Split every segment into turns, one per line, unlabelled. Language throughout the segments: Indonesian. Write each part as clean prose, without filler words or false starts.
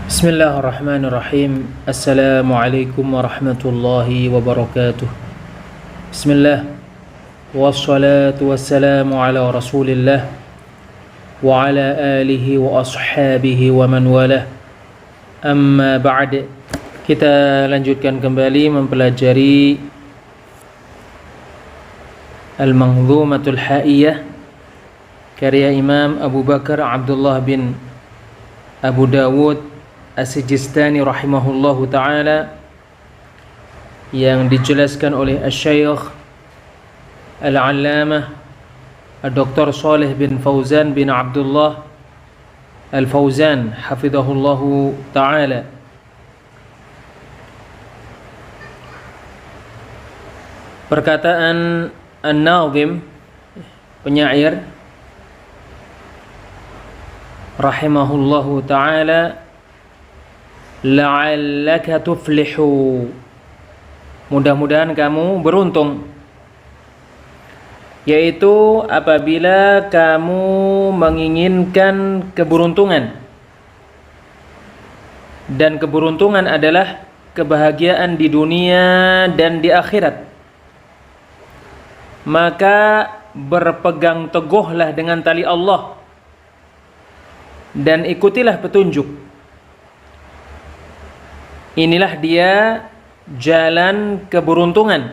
Bismillahirrahmanirrahim. Assalamualaikum warahmatullahi wabarakatuh. Bismillah. Wassalatu wassalamu ala rasulillah wa ala alihi wa ashabihi wa man walah. Amma ba'd. Kita lanjutkan kembali mempelajari Al-Manzumatul Haiyah karya Imam Abu Bakar Abdullah bin Abu Dawud As-Sijistani rahimahullahu ta'ala, yang dijelaskan oleh Asy-Syaikh Al-Allamah Dr. Shalih bin Fauzan bin Abdullah Al-Fauzan hafizahullahu ta'ala. Perkataan An-Nazim, penyair rahimahullahu ta'ala, la'allaka tuflihu, mudah-mudahan kamu beruntung, yaitu apabila kamu menginginkan keberuntungan, dan keberuntungan adalah kebahagiaan di dunia dan di akhirat, maka berpegang teguhlah dengan tali Allah dan ikutilah petunjuk. Inilah dia jalan keberuntungan.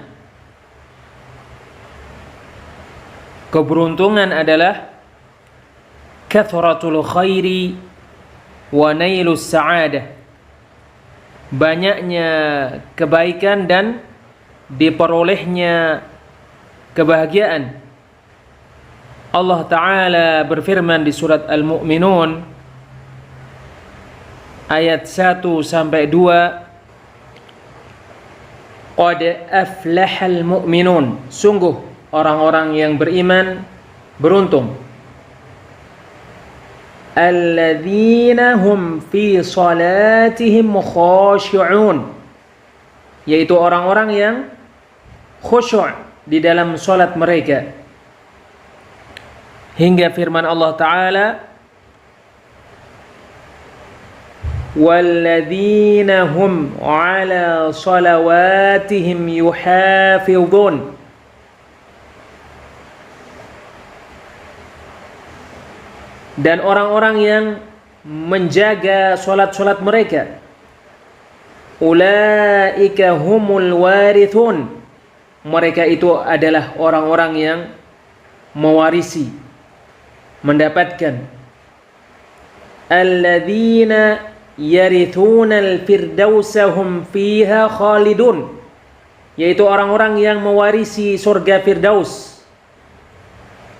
Keberuntungan adalah kathratul khairi wa nailus sa'adah, banyaknya kebaikan dan diperolehnya kebahagiaan. Allah Ta'ala berfirman di surat Al-Mu'minun ayat 1 sampai 2, qad aflahal mu'minun, sungguh orang-orang yang beriman beruntung, alladzina hum fi salatihim khashi'un, yaitu orang-orang yang khusyuk di dalam salat mereka, hingga firman Allah Ta'ala, walladzina hum ala salawatihim yuhafizun, dan orang-orang yang menjaga salat-salat mereka, ulaika humul warithun, mereka itu adalah orang-orang yang mewarisi, mendapatkan, alladzina yarithunal firdausa hum fiha khalidun, yaitu orang-orang yang mewarisi surga Firdaus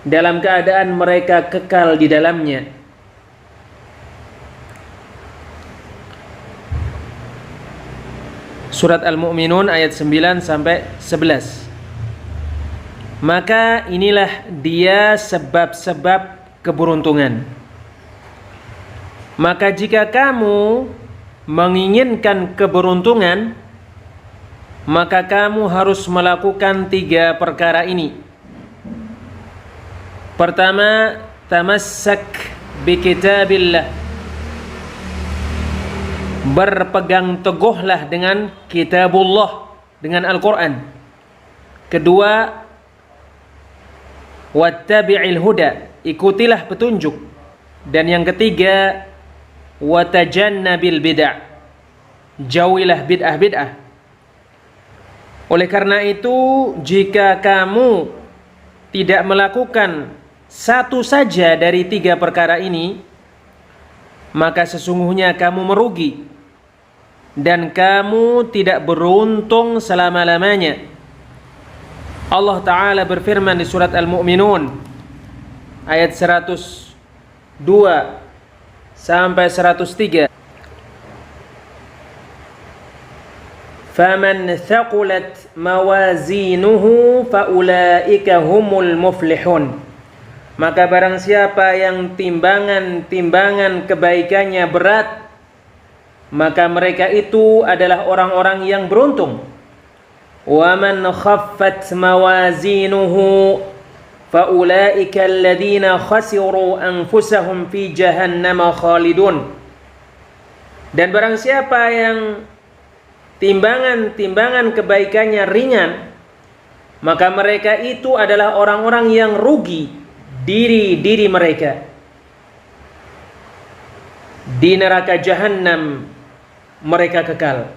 dalam keadaan mereka kekal di dalamnya. Surat Al-Mu'minun ayat 9 sampai 11. Maka inilah dia sebab-sebab keberuntungan. Maka jika kamu menginginkan keberuntungan, maka kamu harus melakukan 3 perkara ini. Pertama, tamassak bi kitabillah, berpegang teguhlah dengan kitabullah, dengan Al-Quran. Kedua, wattabi'il huda, ikutilah petunjuk. Dan yang ketiga, watajannabil bid'ah, jauhilah bid'ah-bid'ah. Oleh karena itu, jika kamu tidak melakukan satu saja dari 3 perkara ini, maka sesungguhnya kamu merugi dan kamu tidak beruntung selama-lamanya. Allah Ta'ala berfirman di surat Al-Mu'minun ayat 102 sampai 103, faman thaqulat mawazinuhu faulaika humul muflihun, maka barang siapa yang timbangan kebaikannya berat, maka mereka itu adalah orang-orang yang beruntung. Wa man khaffat mawazinuhu faulaika alladzina khasiru anfusahum fi jahannam khalidun, Dan barang siapa yang timbangan kebaikannya ringan, maka mereka itu adalah orang-orang yang rugi diri mereka. Di neraka Jahannam mereka kekal.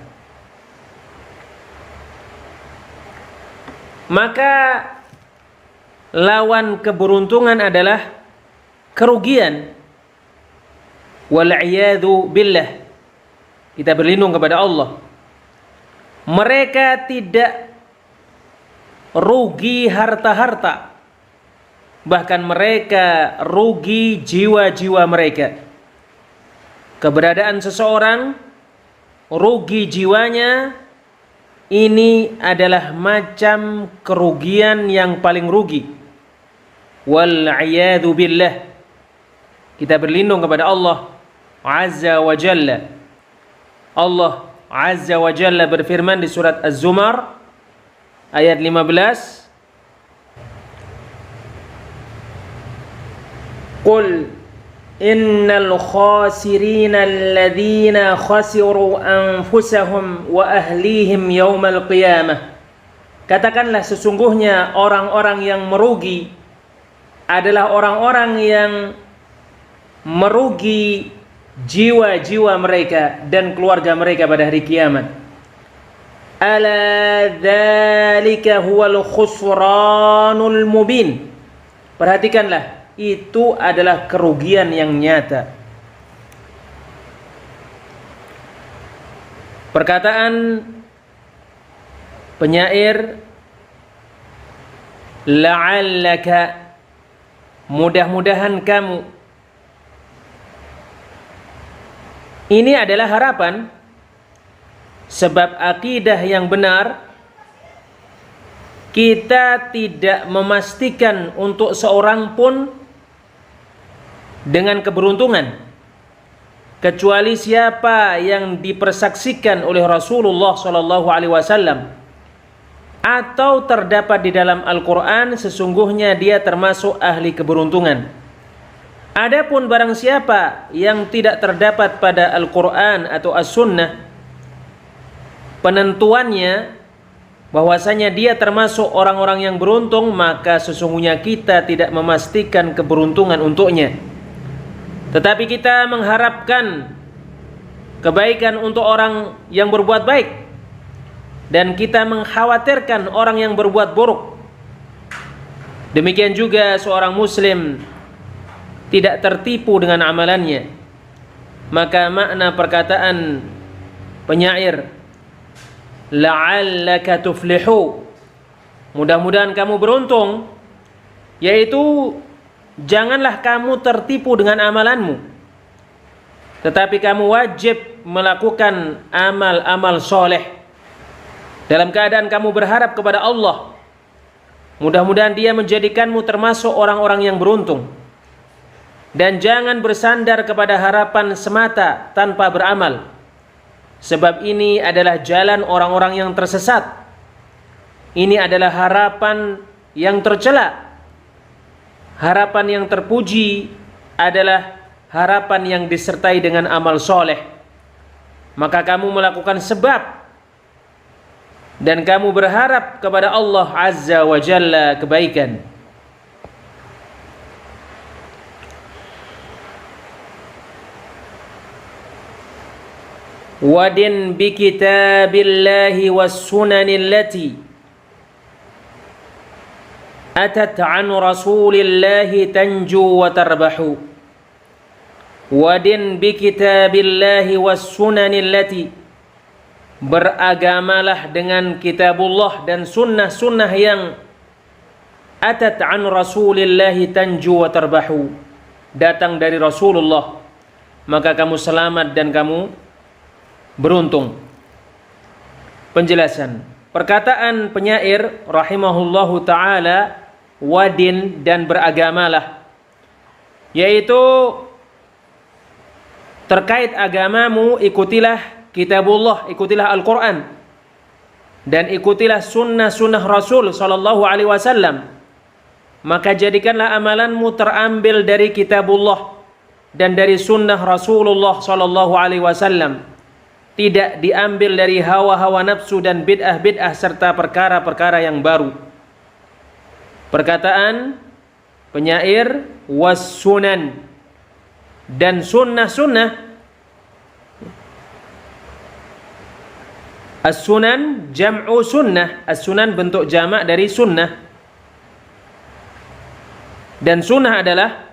Maka lawan keberuntungan adalah kerugian. Wal'iyadzu billah. Kita berlindung kepada Allah. Mereka tidak rugi harta-harta, bahkan mereka rugi jiwa-jiwa mereka. Keberadaan seseorang, rugi jiwanya, ini adalah macam kerugian yang paling rugi. Wal'iyadzu billah. Kita berlindung kepada Allah Azza wa Jalla. Allah Azza wa Jalla berfirman di surat Az-Zumar ayat 15, Qul innal khasirina alladhina khasiru anfusahum wa ahlihim yawmal qiyamah. Katakanlah sesungguhnya orang-orang yang merugi adalah orang-orang yang merugi jiwa-jiwa mereka dan keluarga mereka pada hari kiamat. Ala dzalika huwal khusranul mubin. Perhatikanlah, itu adalah kerugian yang nyata. Perkataan penyair, la'allaka, mudah-mudahan kamu. Ini adalah harapan, sebab akidah yang benar kita tidak memastikan untuk seorang pun dengan keberuntungan, kecuali siapa yang dipersaksikan oleh Rasulullah SAW atau terdapat di dalam Al-Quran, sesungguhnya dia termasuk ahli keberuntungan. Adapun barang siapa yang tidak terdapat pada Al-Quran atau As-Sunnah penentuannya bahwasanya dia termasuk orang-orang yang beruntung, maka sesungguhnya kita tidak memastikan keberuntungan untuknya. Tetapi kita mengharapkan kebaikan untuk orang yang berbuat baik, dan kita mengkhawatirkan orang yang berbuat buruk. Demikian juga seorang muslim tidak tertipu dengan amalannya. Maka makna perkataan penyair, la'allaka tuflihu, mudah-mudahan kamu beruntung, yaitu janganlah kamu tertipu dengan amalanmu, tetapi kamu wajib melakukan amal-amal soleh dalam keadaan kamu berharap kepada Allah. Mudah-mudahan Dia menjadikanmu termasuk orang-orang yang beruntung. Dan jangan bersandar kepada harapan semata tanpa beramal, sebab ini adalah jalan orang-orang yang tersesat. Ini adalah harapan yang tercela. Harapan yang terpuji adalah harapan yang disertai dengan amal soleh. Maka kamu melakukan sebab dan kamu berharap kepada Allah Azza wa Jalla kebaikan. Wadin bi kitabillahi was sunanil lati atat an rasulillahi tanju wa tarbahu. Wadin bi kitabillahi was sunanil lati, beragamalah dengan kitabullah dan sunnah-sunnah yang atat an rasulillahi tanju wa tarbahu, datang dari Rasulullah, maka kamu selamat dan kamu beruntung. Penjelasan perkataan penyair rahimahullahu ta'ala, wadin dan beragamalah, yaitu terkait agamamu ikutilah kitabullah, ikutilah Al-Quran, dan ikutilah sunnah-sunnah Rasul sallallahu alaihi wasallam. Maka jadikanlah amalanmu terambil dari kitabullah dan dari sunnah Rasulullah sallallahu alaihi wasallam, tidak diambil dari hawa-hawa nafsu dan bid'ah-bid'ah serta perkara-perkara yang baru. Perkataan penyair was sunan, dan sunnah-sunnah. As-sunan jam'u sunnah. As-sunan bentuk jamak dari sunnah. Dan sunnah adalah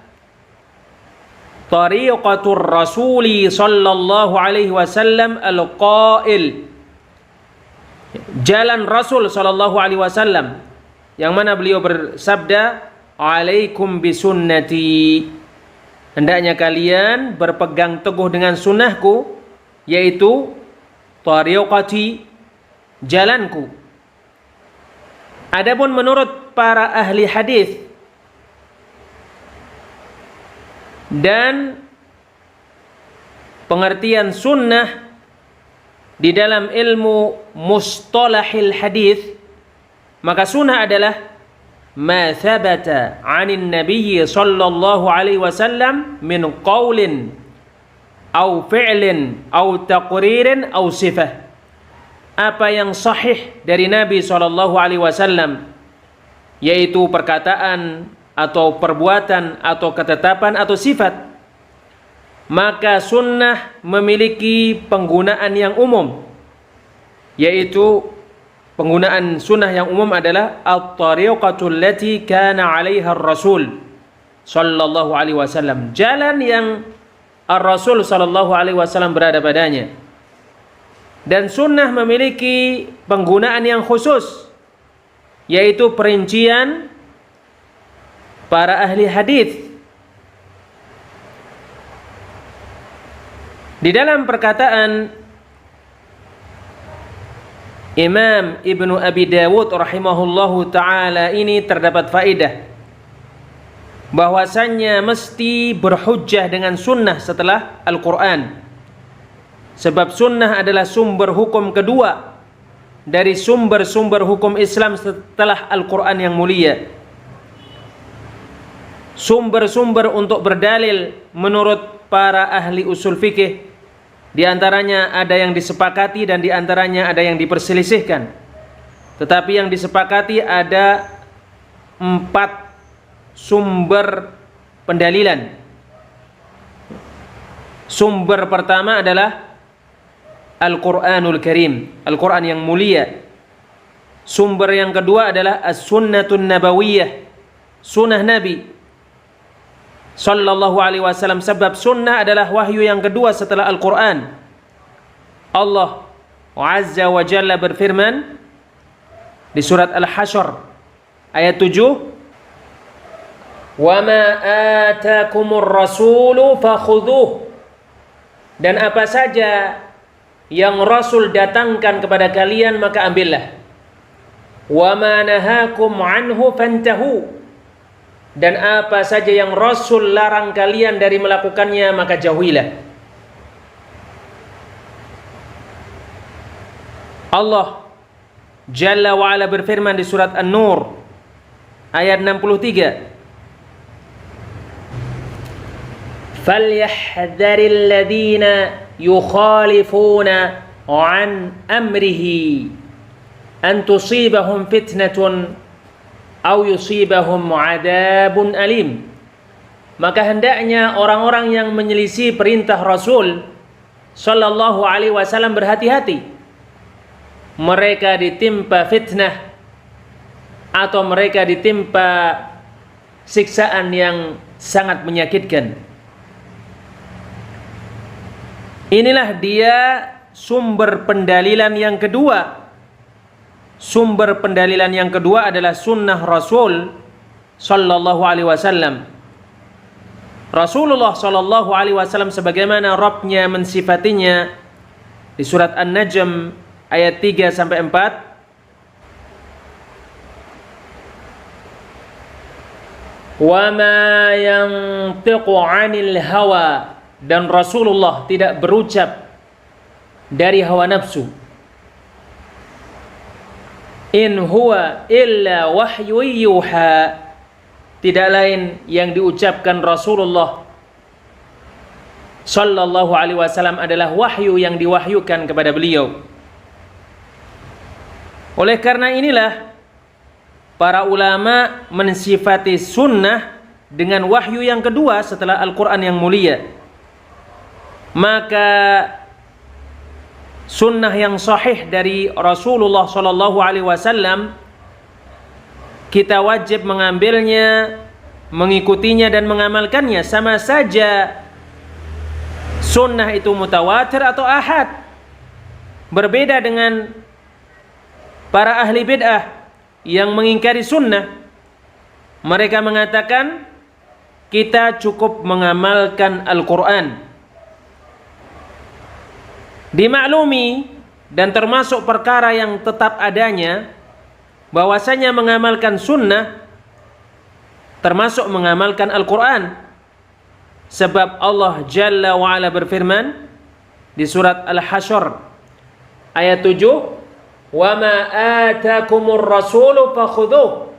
tariqatur rasuli sallallahu alaihi wasallam al-qail, jalan Rasul sallallahu alaihi wasallam, yang mana beliau bersabda, alaikum bisunnati, hendaknya kalian berpegang teguh dengan sunnahku, yaitu tariqati, jalanku. Adapun menurut para ahli hadis dan pengertian sunnah di dalam ilmu mustalahil hadis, maka sunnah adalah ma thabata 'anin nabiy sallallahu alaihi wasallam min qaulin aw fi'lin aw taqririn aw sifah. Apa yang sahih dari Nabi sallallahu alaihi wasallam, yaitu perkataan atau perbuatan atau ketetapan atau sifat, maka sunnah memiliki penggunaan yang umum, yaitu penggunaan sunnah yang umum adalah at-tariqatul lati kana 'alaiha ar-rasul sallallahu alaihi wasallam, jalan yang ar-rasul sallallahu alaihi wasallam berada padanya. Dan sunnah memiliki penggunaan yang khusus, yaitu perincian para ahli hadis. Di dalam perkataan Imam Ibnu Abi Dawud rahimahullahu ta'ala ini terdapat faedah bahwasannya mesti berhujjah dengan sunnah setelah Al-Quran, sebab sunnah adalah sumber hukum kedua dari sumber-sumber hukum Islam setelah Al-Quran yang mulia. Sumber-sumber untuk berdalil menurut para ahli usul fikih, di antaranya ada yang disepakati dan di antaranya ada yang diperselisihkan. Tetapi yang disepakati ada 4 sumber pendalilan. Sumber pertama adalah Al-Quranul Karim, Al-Quran yang mulia. Sumber yang kedua adalah As-Sunnatun Nabawiyah, sunnah Nabi sallallahu alaihi wasallam, sebab sunnah adalah wahyu yang kedua setelah Al-Quran. Allah Azza wa Jalla berfirman di surat Al-Hasyr ayat 7, wa ma atakumur rasulu fakhudhuh, dan apa saja yang Rasul datangkan kepada kalian maka ambillah. Wa ma nahakum anhu fantahu, dan apa saja yang Rasul larang kalian dari melakukannya maka jauhilah. Allah Jalla wa Ala berfirman di surat An-Nur ayat 63, falyahdharil ladzina yukhalifuna an amrihi an tusibahum fitnatun aw yusibahum adabun alim. Maka hendaknya orang-orang yang menyelisih perintah Rasul sallallahu alaihi wasallam berhati-hati, mereka ditimpa fitnah atau mereka ditimpa siksaan yang sangat menyakitkan. Inilah dia sumber pendalilan yang kedua. Sumber pendalilan yang kedua adalah sunnah Rasul sallallahu alaihi wasallam. Rasulullah sallallahu alaihi wasallam sebagaimana Rabbnya mensifatinya di surat An-Najm ayat 3 sampai 4. Wa ma yantiqu 'anil hawa, dan Rasulullah tidak berucap dari hawa nafsu. In huwa illa wahyu yuha, tidak lain yang diucapkan Rasulullah sallallahu alaihi wasallam adalah wahyu yang diwahyukan kepada beliau. Oleh karena inilah para ulama mensifati sunnah dengan wahyu yang kedua setelah Al-Quran yang mulia. Maka sunnah yang sahih dari Rasulullah sallallahu alaihi wasallam kita wajib mengambilnya, mengikutinya dan mengamalkannya, sama saja sunnah itu mutawatir atau ahad. Berbeda dengan para ahli bid'ah yang mengingkari sunnah. Mereka mengatakan kita cukup mengamalkan Al-Quran. Dimaklumi dan termasuk perkara yang tetap adanya bahwasanya mengamalkan sunnah termasuk mengamalkan Al-Quran. Sebab Allah Jalla wa'ala berfirman di surat Al-Hasyr ayat 7, "Wa ma atakumur rasulu fakhudhuh."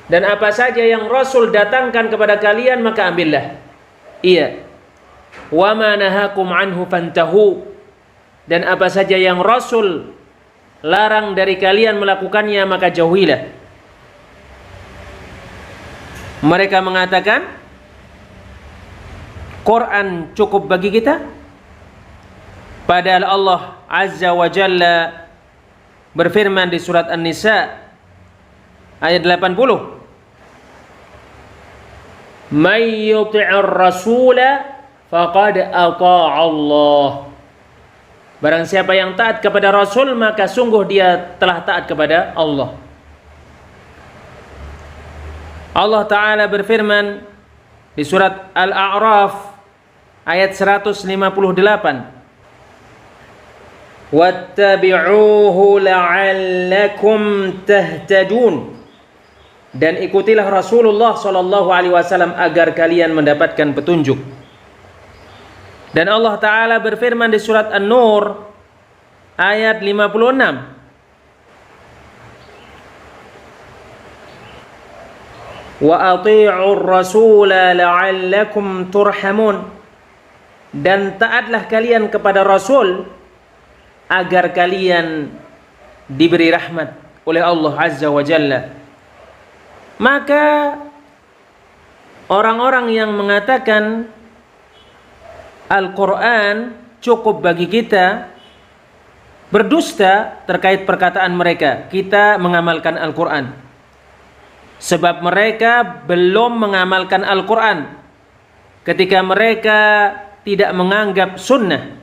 Dan apa saja yang Rasul datangkan kepada kalian maka ambillah. Iya. "Wa ma nahakum anhu fantahu." Dan apa saja yang Rasul larang dari kalian melakukannya maka jauhilah. Mereka mengatakan Quran cukup bagi kita, padahal Allah Azza wa Jalla berfirman di surat An-Nisa ayat 80, "May yuti'ir rasula faqad ata'a Allah." Barang siapa yang taat kepada Rasul maka sungguh dia telah taat kepada Allah. Allah Ta'ala berfirman di surat Al-A'raf ayat 158, "Wattabi'uhu la'allakum tahtadun." Dan ikutilah Rasulullah sallallahu alaihi wasallam agar kalian mendapatkan petunjuk. Dan Allah Ta'ala berfirman di surat An-Nur ayat 56, "Wa ati'ur rasula la'allakum turhamun." Dan taatlah kalian kepada Rasul agar kalian diberi rahmat oleh Allah Azza wa Jalla. Maka orang-orang yang mengatakan Al-Quran cukup bagi kita berdusta terkait perkataan mereka. Kita mengamalkan Al-Quran, sebab mereka belum mengamalkan Al-Quran ketika mereka tidak menganggap sunnah.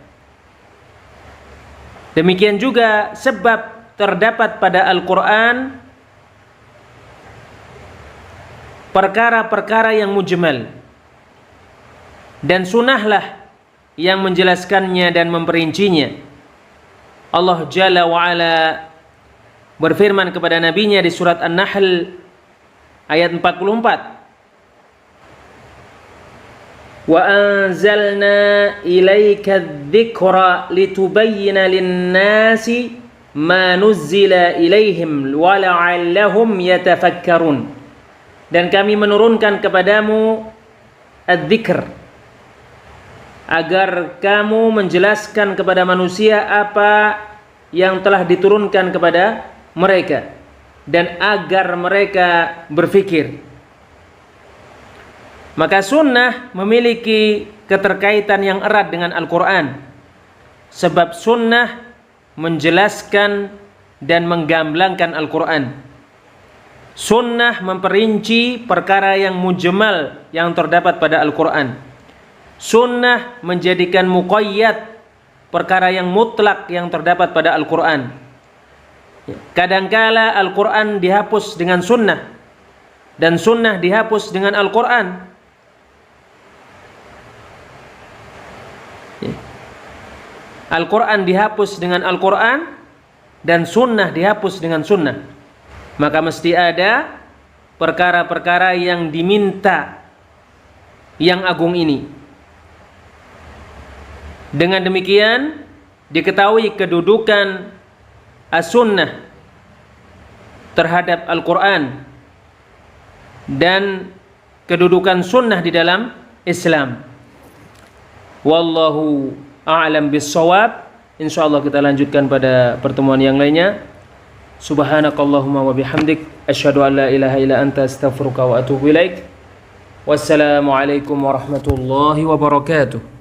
Demikian juga sebab terdapat pada Al-Quran perkara-perkara yang mujmal, dan sunnahlah yang menjelaskannya dan memperincinya. Allah Jalla wa'ala berfirman kepada nabinya di surat An-Nahl ayat 44, "Wa anzalna ilaika adh-dhikra litubayyana lin-nasi ma nuzzila ilaihim wa la'allahum yatafakkarun." Dan kami menurunkan kepadamu adz-dzikr agar kamu menjelaskan kepada manusia apa yang telah diturunkan kepada mereka dan agar mereka berfikir. Maka sunnah memiliki keterkaitan yang erat dengan Al-Quran, sebab sunnah menjelaskan dan menggamblangkan Al-Quran. Sunnah memperinci perkara yang mujmal yang terdapat pada Al-Quran. Sunnah menjadikan muqayyad perkara yang mutlak yang terdapat pada Al-Quran. Kadangkala Al-Quran dihapus dengan sunnah, dan sunnah dihapus dengan Al-Quran. Al-Quran dihapus dengan Al-Quran, dan sunnah dihapus dengan sunnah. Maka mesti ada perkara-perkara yang diminta yang agung ini. Dengan demikian diketahui kedudukan as-sunnah terhadap Al-Quran dan kedudukan sunnah di dalam Islam. Wallahu a'lam bissawab. Insyaallah kita lanjutkan pada pertemuan yang lainnya. Subhanakallahumma wa bihamdik asyhadu an la ilaha illa anta astaghfiruka wa atubu ilaik. Wassalamualaikum warahmatullahi wabarakatuh.